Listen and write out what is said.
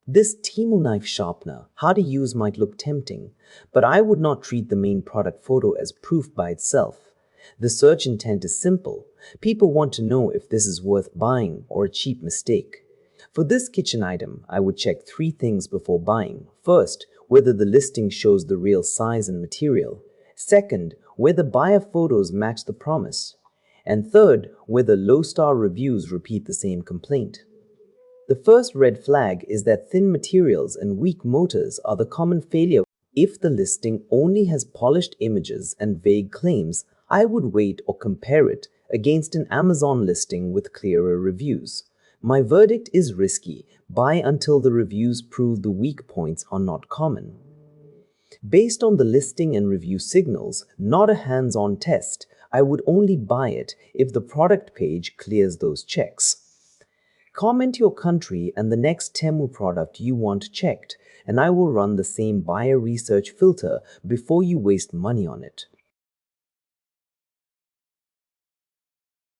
This Temu Knife Sharpener, how to use might look tempting, but I would not treat the main product photo as proof by itself. The search intent is simple. People want to know if this is worth buying or a cheap mistake. For this kitchen item, I would check 3 things before buying. First, whether the listing shows the real size and material. Second, whether buyer photos match the promise. And third, whether low-star reviews repeat the same complaint. The first red flag is that thin materials and weak motors are the common failure. If the listing only has polished images and vague claims, I would wait or compare it against an Amazon listing with clearer reviews. My verdict is risky. Buy until the reviews prove the weak points are not common. Based on the listing and review signals, not a hands-on test, I would only buy it if the product page clears those checks. Comment your country and the next Temu product you want checked, and I will run the same buyer research filter before you waste money on it.